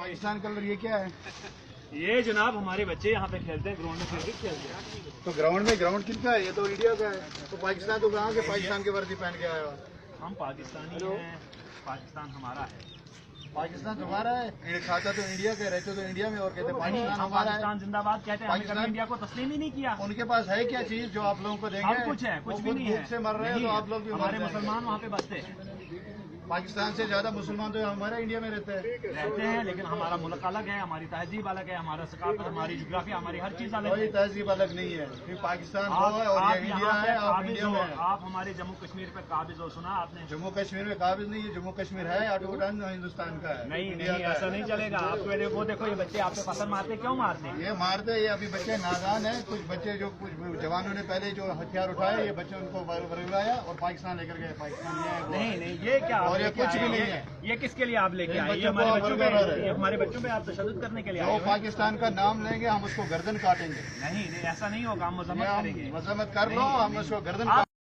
Pakistan colour ये क्या है? ये जनाब हमारे बच्चे यहाँ पे खेलते हैं, ग्राउंड में क्रिकेट खेलते हैं। तो ग्राउंड किनका है? ये तो इंडिया का है। तो पाकिस्तान तो कहाँ के पाकिस्तान की वर्दी पहन के आया हुआ? हम पाकिस्तानी हैं, पाकिस्तान हमारा है। पाकिस्तान तुम्हारा है? ये खाता तो इंडिया के, रहते तो इंडिया में और कहते पाकिस्तान हम हमारा है। पाकिस्तान जिंदाबाद कहते हैं, हमने कभी इंडिया को तस्लीम ही नहीं किया। उनके पास है क्या चीज जो आप लोगों को देंगे? सब कुछ है, कुछ वो भी खुद नहीं भूख है। से मर रहे हैं तो आप लोग भी मर हमारे जाएंगे। मुसलमान वहाँ पे बसते हैं, पाकिस्तान से ज्यादा मुसलमान तो हमारे इंडिया में रहते हैं। लेकिन हमारा मुल्क अलग है, हमारी तहजीब अलग है, हमारा सकाफत, हमारी जोग्राफी, हमारी हर चीज अलग कोई है। तहजीब अलग नहीं है। फिर पाकिस्तान वो है और ये इंडिया है। आप इंडिया में हैं। आप हमारे जम्मू कश्मीर पे काबिज हो, सुना आपने? जम्मू कश्मीर में काबिज नहीं है। जम्मू कश्मीर है ऑटोटान हिंदुस्तान का है। नहीं इंडिया नहीं, का ऐसा है। नहीं चलेगा। आप पहले वो देखो, ये बच्चे आप पे पत्थर मारते, क्यों मारते हैं? ये मारते, ये अभी बच्चे नादान हैं। कुछ बच्चे जो कुछ जवानों ने पहले जो हथियार उठाए, ये बच्चे उनको बरगलाया और पाकिस्तान लेकर गए। पाकिस्तान ये है, वो है। नहीं नहीं, ये क्या और ये कुछ भी नहीं है। ये किसके लिए आप लेके इन आए? ये बच्चों को हमारे बच्चों पे, बरकरार है। ये हमारे बच्चों पे आप तशद्दुद करने के लिए आए जो हो? पाकिस्तान का नाम लेंगे हम उसको गर्दन काटेंगे। नहीं नहीं, ऐसा नहीं होगा, हम ये मजम्मत हम करेंगे। मजम्मत कर लो, हम उसको गर्दन